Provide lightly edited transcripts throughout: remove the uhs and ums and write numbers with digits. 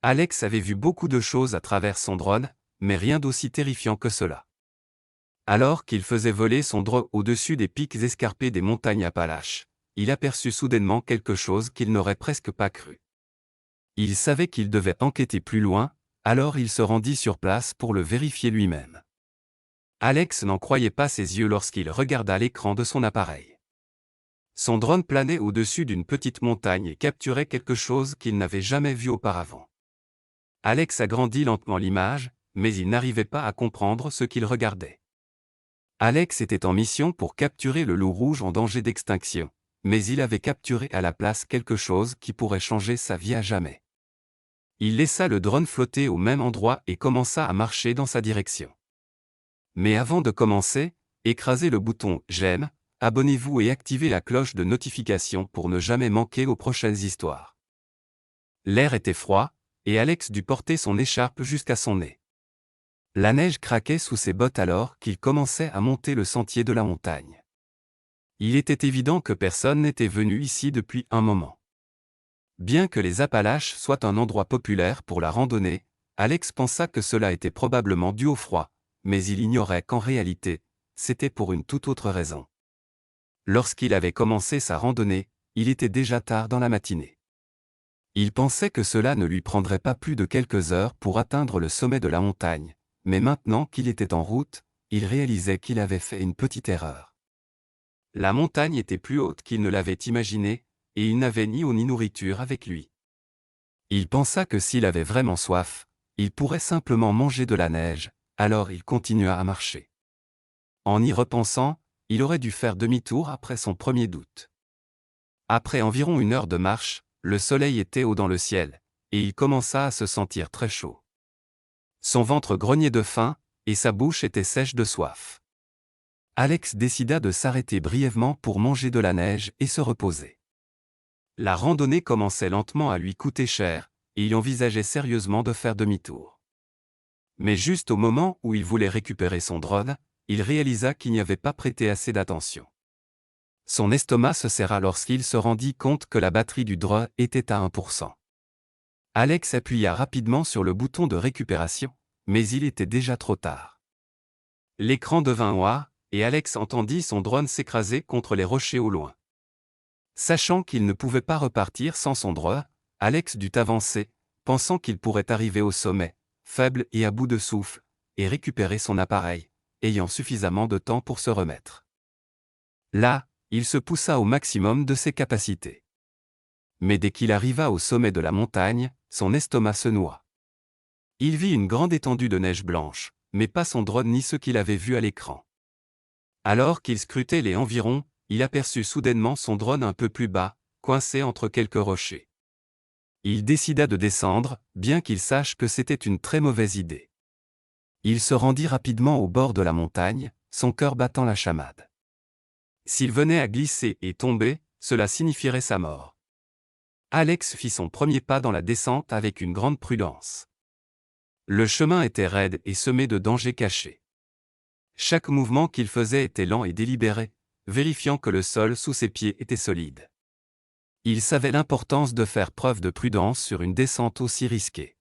Alex avait vu beaucoup de choses à travers son drone, mais rien d'aussi terrifiant que cela. Alors qu'il faisait voler son drone au-dessus des pics escarpés des montagnes Appalaches, il aperçut soudainement quelque chose qu'il n'aurait presque pas cru. Il savait qu'il devait enquêter plus loin, alors il se rendit sur place pour le vérifier lui-même. Alex n'en croyait pas ses yeux lorsqu'il regarda l'écran de son appareil. Son drone planait au-dessus d'une petite montagne et capturait quelque chose qu'il n'avait jamais vu auparavant. Alex agrandit lentement l'image, mais il n'arrivait pas à comprendre ce qu'il regardait. Alex était en mission pour capturer le loup rouge en danger d'extinction, mais il avait capturé à la place quelque chose qui pourrait changer sa vie à jamais. Il laissa le drone flotter au même endroit et commença à marcher dans sa direction. Mais avant de commencer, écrasez le bouton « J'aime », abonnez-vous et activez la cloche de notification pour ne jamais manquer aux prochaines histoires. L'air était froid, et Alex dut porter son écharpe jusqu'à son nez. La neige craquait sous ses bottes alors qu'il commençait à monter le sentier de la montagne. Il était évident que personne n'était venu ici depuis un moment. Bien que les Appalaches soient un endroit populaire pour la randonnée, Alex pensa que cela était probablement dû au froid, mais il ignorait qu'en réalité, c'était pour une toute autre raison. Lorsqu'il avait commencé sa randonnée, il était déjà tard dans la matinée. Il pensait que cela ne lui prendrait pas plus de quelques heures pour atteindre le sommet de la montagne, mais maintenant qu'il était en route, il réalisait qu'il avait fait une petite erreur. La montagne était plus haute qu'il ne l'avait imaginé, et il n'avait ni eau ni nourriture avec lui. Il pensa que s'il avait vraiment soif, il pourrait simplement manger de la neige, alors il continua à marcher. En y repensant, il aurait dû faire demi-tour après son premier doute. Après environ 1 heure de marche, le soleil était haut dans le ciel, et il commença à se sentir très chaud. Son ventre grognait de faim, et sa bouche était sèche de soif. Alex décida de s'arrêter brièvement pour manger de la neige et se reposer. La randonnée commençait lentement à lui coûter cher, et il envisageait sérieusement de faire demi-tour. Mais juste au moment où il voulait récupérer son drone, il réalisa qu'il n'y avait pas prêté assez d'attention. Son estomac se serra lorsqu'il se rendit compte que la batterie du drone était à 1%. Alex appuya rapidement sur le bouton de récupération, mais il était déjà trop tard. L'écran devint noir, et Alex entendit son drone s'écraser contre les rochers au loin. Sachant qu'il ne pouvait pas repartir sans son drone, Alex dut avancer, pensant qu'il pourrait arriver au sommet, faible et à bout de souffle, et récupérer son appareil, ayant suffisamment de temps pour se remettre. Là, il se poussa au maximum de ses capacités. Mais dès qu'il arriva au sommet de la montagne, son estomac se noua. Il vit une grande étendue de neige blanche, mais pas son drone ni ce qu'il avait vu à l'écran. Alors qu'il scrutait les environs, il aperçut soudainement son drone un peu plus bas, coincé entre quelques rochers. Il décida de descendre, bien qu'il sache que c'était une très mauvaise idée. Il se rendit rapidement au bord de la montagne, son cœur battant la chamade. S'il venait à glisser et tomber, cela signifierait sa mort. Alex fit son premier pas dans la descente avec une grande prudence. Le chemin était raide et semé de dangers cachés. Chaque mouvement qu'il faisait était lent et délibéré, vérifiant que le sol sous ses pieds était solide. Il savait l'importance de faire preuve de prudence sur une descente aussi risquée.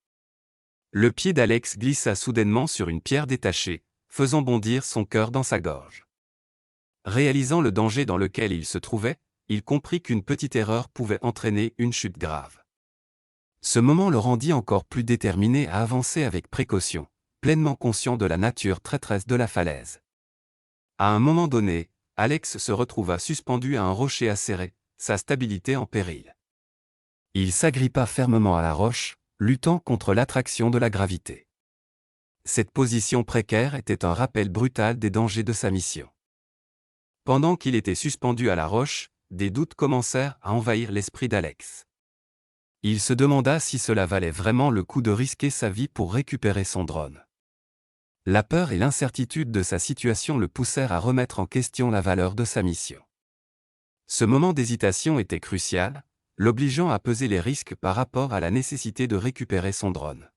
Le pied d'Alex glissa soudainement sur une pierre détachée, faisant bondir son cœur dans sa gorge. Réalisant le danger dans lequel il se trouvait, il comprit qu'une petite erreur pouvait entraîner une chute grave. Ce moment le rendit encore plus déterminé à avancer avec précaution, pleinement conscient de la nature traîtresse de la falaise. À un moment donné, Alex se retrouva suspendu à un rocher acéré, sa stabilité en péril. Il s'agrippa fermement à la roche, luttant contre l'attraction de la gravité. Cette position précaire était un rappel brutal des dangers de sa mission. Pendant qu'il était suspendu à la roche, des doutes commencèrent à envahir l'esprit d'Alex. Il se demanda si cela valait vraiment le coup de risquer sa vie pour récupérer son drone. La peur et l'incertitude de sa situation le poussèrent à remettre en question la valeur de sa mission. Ce moment d'hésitation était crucial, l'obligeant à peser les risques par rapport à la nécessité de récupérer son drone.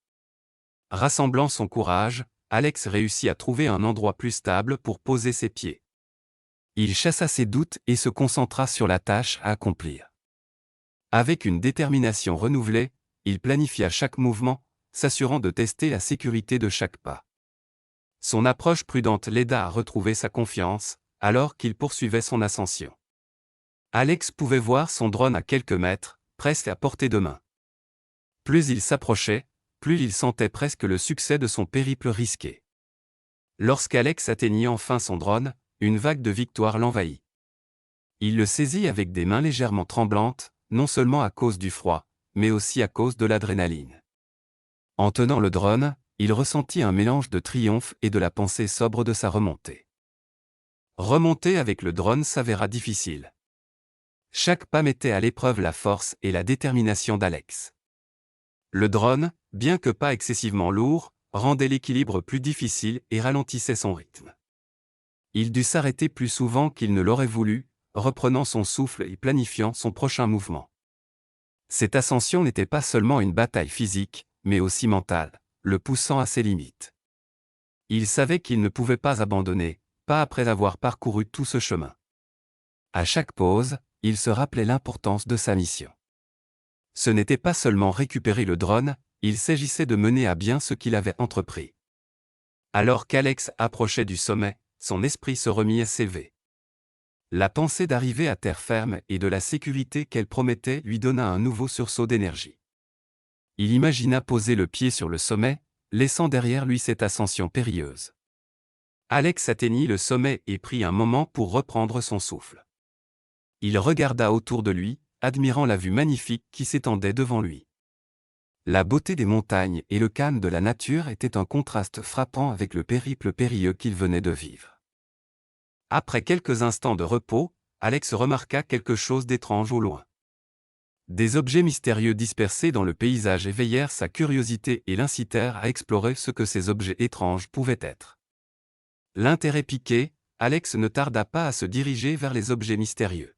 Rassemblant son courage, Alex réussit à trouver un endroit plus stable pour poser ses pieds. Il chassa ses doutes et se concentra sur la tâche à accomplir. Avec une détermination renouvelée, il planifia chaque mouvement, s'assurant de tester la sécurité de chaque pas. Son approche prudente l'aida à retrouver sa confiance, alors qu'il poursuivait son ascension. Alex pouvait voir son drone à quelques mètres, presque à portée de main. Plus il s'approchait, plus il sentait presque le succès de son périple risqué. Lorsqu'Alex atteignit enfin son drone, une vague de victoire l'envahit. Il le saisit avec des mains légèrement tremblantes, non seulement à cause du froid, mais aussi à cause de l'adrénaline. En tenant le drone, il ressentit un mélange de triomphe et de la pensée sobre de sa remontée. Remonter avec le drone s'avéra difficile. Chaque pas mettait à l'épreuve la force et la détermination d'Alex. Le drone, bien que pas excessivement lourd, rendait l'équilibre plus difficile et ralentissait son rythme. Il dut s'arrêter plus souvent qu'il ne l'aurait voulu, reprenant son souffle et planifiant son prochain mouvement. Cette ascension n'était pas seulement une bataille physique, mais aussi mentale, le poussant à ses limites. Il savait qu'il ne pouvait pas abandonner, pas après avoir parcouru tout ce chemin. À chaque pause, il se rappelait l'importance de sa mission. Ce n'était pas seulement récupérer le drone, il s'agissait de mener à bien ce qu'il avait entrepris. Alors qu'Alex approchait du sommet, son esprit se remit à s'élever. La pensée d'arriver à terre ferme et de la sécurité qu'elle promettait lui donna un nouveau sursaut d'énergie. Il imagina poser le pied sur le sommet, laissant derrière lui cette ascension périlleuse. Alex atteignit le sommet et prit un moment pour reprendre son souffle. Il regarda autour de lui, admirant la vue magnifique qui s'étendait devant lui. La beauté des montagnes et le calme de la nature étaient un contraste frappant avec le périple périlleux qu'il venait de vivre. Après quelques instants de repos, Alex remarqua quelque chose d'étrange au loin. Des objets mystérieux dispersés dans le paysage éveillèrent sa curiosité et l'incitèrent à explorer ce que ces objets étranges pouvaient être. L'intérêt piqué, Alex ne tarda pas à se diriger vers les objets mystérieux.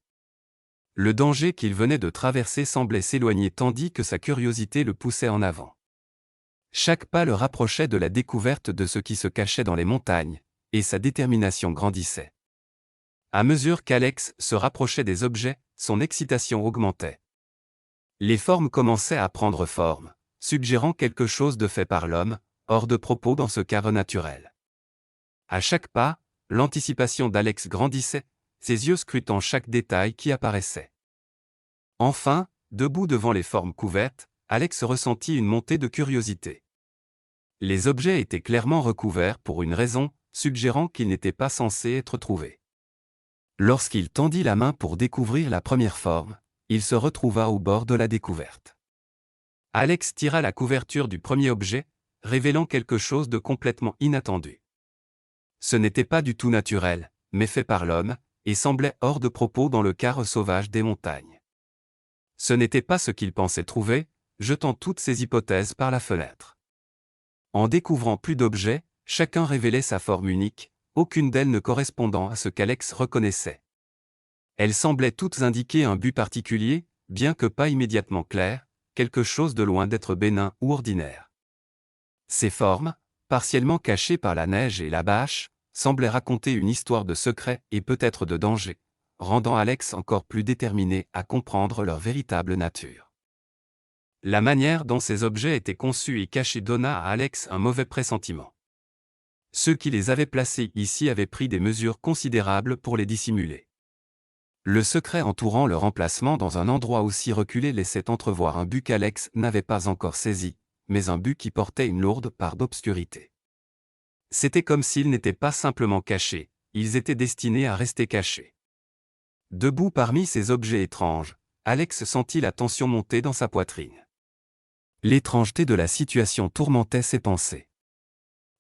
Le danger qu'il venait de traverser semblait s'éloigner tandis que sa curiosité le poussait en avant. Chaque pas le rapprochait de la découverte de ce qui se cachait dans les montagnes, et sa détermination grandissait. À mesure qu'Alex se rapprochait des objets, son excitation augmentait. Les formes commençaient à prendre forme, suggérant quelque chose de fait par l'homme, hors de propos dans ce cadre naturel. À chaque pas, l'anticipation d'Alex grandissait, ses yeux scrutant chaque détail qui apparaissait. Enfin, debout devant les formes couvertes, Alex ressentit une montée de curiosité. Les objets étaient clairement recouverts pour une raison, suggérant qu'ils n'étaient pas censés être trouvés. Lorsqu'il tendit la main pour découvrir la première forme, il se retrouva au bord de la découverte. Alex tira la couverture du premier objet, révélant quelque chose de complètement inattendu. Ce n'était pas du tout naturel, mais fait par l'homme, et semblait hors de propos dans le cadre sauvage des montagnes. Ce n'était pas ce qu'il pensait trouver, jetant toutes ses hypothèses par la fenêtre. En découvrant plus d'objets, chacun révélait sa forme unique, aucune d'elles ne correspondant à ce qu'Alex reconnaissait. Elles semblaient toutes indiquer un but particulier, bien que pas immédiatement clair, quelque chose de loin d'être bénin ou ordinaire. Ces formes, partiellement cachées par la neige et la bâche, semblaient raconter une histoire de secret et peut-être de danger, rendant Alex encore plus déterminé à comprendre leur véritable nature. La manière dont ces objets étaient conçus et cachés donna à Alex un mauvais pressentiment. Ceux qui les avaient placés ici avaient pris des mesures considérables pour les dissimuler. Le secret entourant leur emplacement dans un endroit aussi reculé laissait entrevoir un but qu'Alex n'avait pas encore saisi, mais un but qui portait une lourde part d'obscurité. C'était comme s'ils n'étaient pas simplement cachés, ils étaient destinés à rester cachés. Debout parmi ces objets étranges, Alex sentit la tension monter dans sa poitrine. L'étrangeté de la situation tourmentait ses pensées.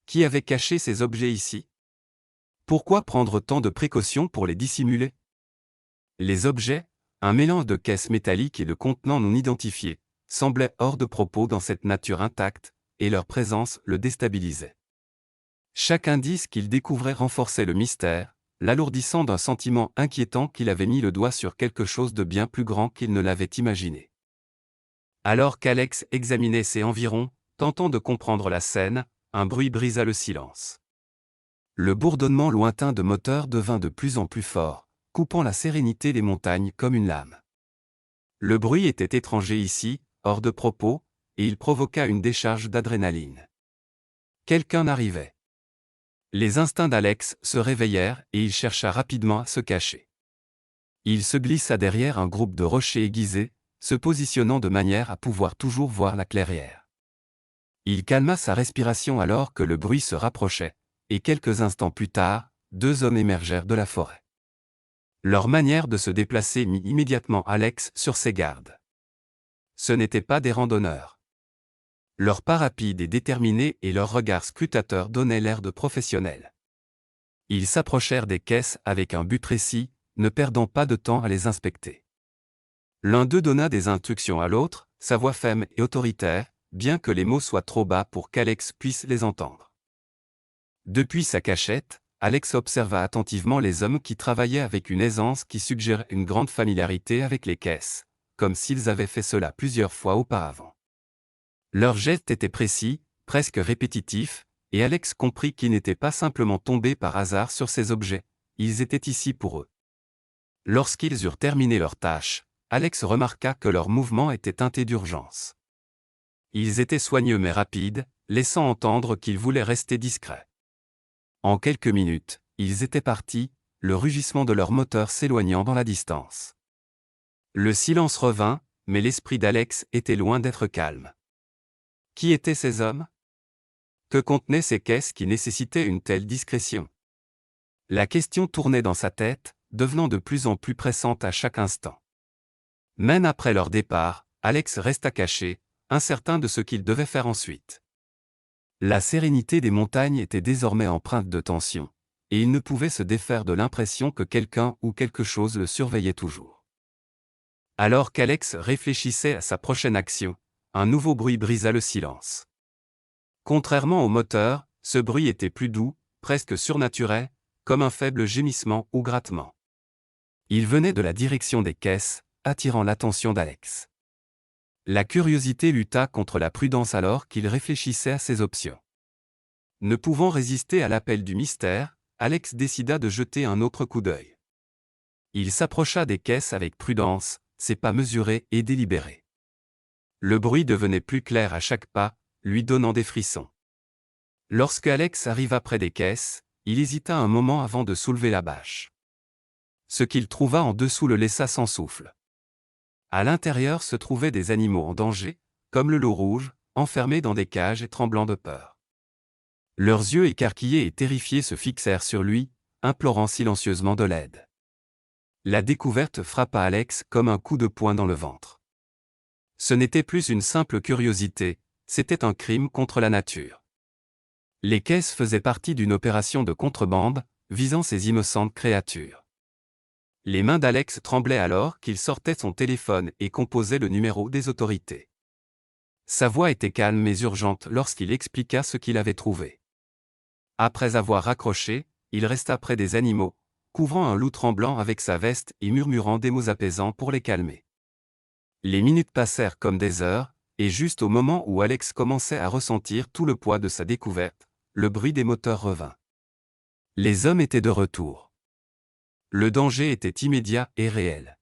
Qui avait caché ces objets ici? Pourquoi prendre tant de précautions pour les dissimuler? Les objets, un mélange de caisses métalliques et de contenants non identifiés, semblaient hors de propos dans cette nature intacte, et leur présence le déstabilisait. Chaque indice qu'il découvrait renforçait le mystère, l'alourdissant d'un sentiment inquiétant qu'il avait mis le doigt sur quelque chose de bien plus grand qu'il ne l'avait imaginé. Alors qu'Alex examinait ses environs, tentant de comprendre la scène, un bruit brisa le silence. Le bourdonnement lointain de moteurs devint de plus en plus fort, coupant la sérénité des montagnes comme une lame. Le bruit était étranger ici, hors de propos, et il provoqua une décharge d'adrénaline. Quelqu'un arrivait. Les instincts d'Alex se réveillèrent et il chercha rapidement à se cacher. Il se glissa derrière un groupe de rochers aiguisés, se positionnant de manière à pouvoir toujours voir la clairière. Il calma sa respiration alors que le bruit se rapprochait, et quelques instants plus tard, 2 hommes émergèrent de la forêt. Leur manière de se déplacer mit immédiatement Alex sur ses gardes. Ce n'étaient pas des randonneurs. Leur pas rapide et déterminé et leur regard scrutateur donnaient l'air de professionnels. Ils s'approchèrent des caisses avec un but précis, ne perdant pas de temps à les inspecter. L'un d'eux donna des instructions à l'autre, sa voix ferme et autoritaire, bien que les mots soient trop bas pour qu'Alex puisse les entendre. Depuis sa cachette, Alex observa attentivement les hommes qui travaillaient avec une aisance qui suggérait une grande familiarité avec les caisses, comme s'ils avaient fait cela plusieurs fois auparavant. Leurs gestes étaient précis, presque répétitifs, et Alex comprit qu'ils n'étaient pas simplement tombés par hasard sur ces objets, ils étaient ici pour eux. Lorsqu'ils eurent terminé leur tâche, Alex remarqua que leurs mouvements étaient teintés d'urgence. Ils étaient soigneux mais rapides, laissant entendre qu'ils voulaient rester discrets. En quelques minutes, ils étaient partis, le rugissement de leur moteur s'éloignant dans la distance. Le silence revint, mais l'esprit d'Alex était loin d'être calme. Qui étaient ces hommes? Que contenaient ces caisses qui nécessitaient une telle discrétion? La question tournait dans sa tête, devenant de plus en plus pressante à chaque instant. Même après leur départ, Alex resta caché, incertain de ce qu'il devait faire ensuite. La sérénité des montagnes était désormais empreinte de tension, et il ne pouvait se défaire de l'impression que quelqu'un ou quelque chose le surveillait toujours. Alors qu'Alex réfléchissait à sa prochaine action, un nouveau bruit brisa le silence. Contrairement au moteur, ce bruit était plus doux, presque surnaturel, comme un faible gémissement ou grattement. Il venait de la direction des caisses, attirant l'attention d'Alex. La curiosité lutta contre la prudence alors qu'il réfléchissait à ses options. Ne pouvant résister à l'appel du mystère, Alex décida de jeter un autre coup d'œil. Il s'approcha des caisses avec prudence, ses pas mesurés et délibérés. Le bruit devenait plus clair à chaque pas, lui donnant des frissons. Lorsque Alex arriva près des caisses, il hésita un moment avant de soulever la bâche. Ce qu'il trouva en dessous le laissa sans souffle. À l'intérieur se trouvaient des animaux en danger, comme le loup rouge, enfermés dans des cages et tremblant de peur. Leurs yeux écarquillés et terrifiés se fixèrent sur lui, implorant silencieusement de l'aide. La découverte frappa Alex comme un coup de poing dans le ventre. Ce n'était plus une simple curiosité, c'était un crime contre la nature. Les caisses faisaient partie d'une opération de contrebande, visant ces innocentes créatures. Les mains d'Alex tremblaient alors qu'il sortait son téléphone et composait le numéro des autorités. Sa voix était calme mais urgente lorsqu'il expliqua ce qu'il avait trouvé. Après avoir raccroché, il resta près des animaux, couvrant un loup tremblant avec sa veste et murmurant des mots apaisants pour les calmer. Les minutes passèrent comme des heures, et juste au moment où Alex commençait à ressentir tout le poids de sa découverte, le bruit des moteurs revint. Les hommes étaient de retour. Le danger était immédiat et réel.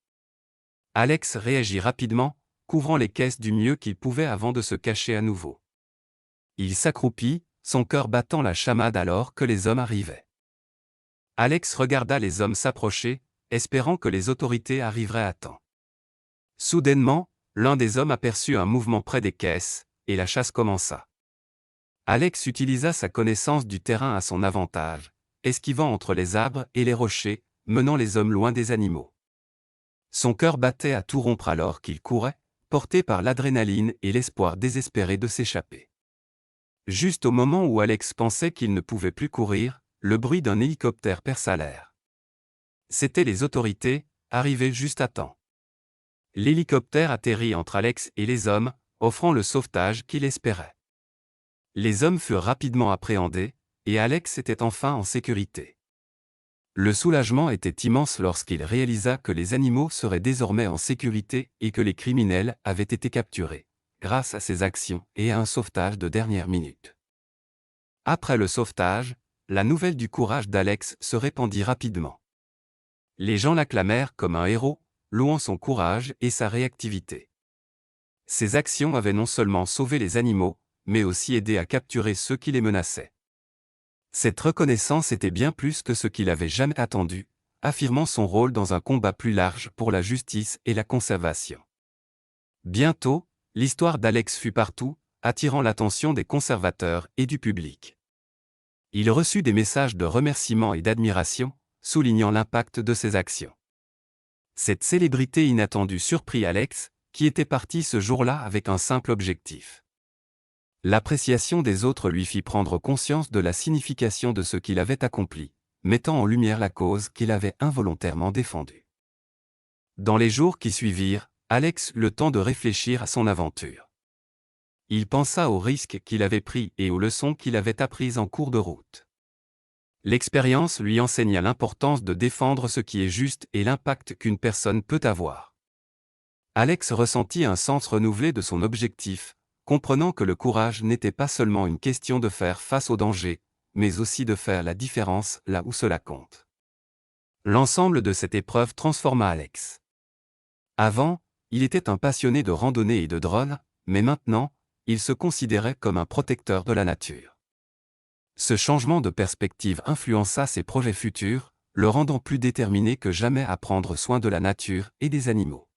Alex réagit rapidement, couvrant les caisses du mieux qu'il pouvait avant de se cacher à nouveau. Il s'accroupit, son cœur battant la chamade alors que les hommes arrivaient. Alex regarda les hommes s'approcher, espérant que les autorités arriveraient à temps. Soudainement, l'un des hommes aperçut un mouvement près des caisses, et la chasse commença. Alex utilisa sa connaissance du terrain à son avantage, esquivant entre les arbres et les rochers, menant les hommes loin des animaux. Son cœur battait à tout rompre alors qu'il courait, porté par l'adrénaline et l'espoir désespéré de s'échapper. Juste au moment où Alex pensait qu'il ne pouvait plus courir, le bruit d'un hélicoptère perça l'air. C'étaient les autorités, arrivées juste à temps. L'hélicoptère atterrit entre Alex et les hommes, offrant le sauvetage qu'il espérait. Les hommes furent rapidement appréhendés, et Alex était enfin en sécurité. Le soulagement était immense lorsqu'il réalisa que les animaux seraient désormais en sécurité et que les criminels avaient été capturés, grâce à ses actions et à un sauvetage de dernière minute. Après le sauvetage, la nouvelle du courage d'Alex se répandit rapidement. Les gens l'acclamèrent comme un héros, louant son courage et sa réactivité. Ses actions avaient non seulement sauvé les animaux, mais aussi aidé à capturer ceux qui les menaçaient. Cette reconnaissance était bien plus que ce qu'il avait jamais attendu, affirmant son rôle dans un combat plus large pour la justice et la conservation. Bientôt, l'histoire d'Alex fut partout, attirant l'attention des conservateurs et du public. Il reçut des messages de remerciement et d'admiration, soulignant l'impact de ses actions. Cette célébrité inattendue surprit Alex, qui était parti ce jour-là avec un simple objectif. L'appréciation des autres lui fit prendre conscience de la signification de ce qu'il avait accompli, mettant en lumière la cause qu'il avait involontairement défendue. Dans les jours qui suivirent, Alex eut le temps de réfléchir à son aventure. Il pensa aux risques qu'il avait pris et aux leçons qu'il avait apprises en cours de route. L'expérience lui enseigna l'importance de défendre ce qui est juste et l'impact qu'une personne peut avoir. Alex ressentit un sens renouvelé de son objectif, comprenant que le courage n'était pas seulement une question de faire face au danger, mais aussi de faire la différence là où cela compte. L'ensemble de cette épreuve transforma Alex. Avant, il était un passionné de randonnée et de drone, mais maintenant, il se considérait comme un protecteur de la nature. Ce changement de perspective influença ses projets futurs, le rendant plus déterminé que jamais à prendre soin de la nature et des animaux.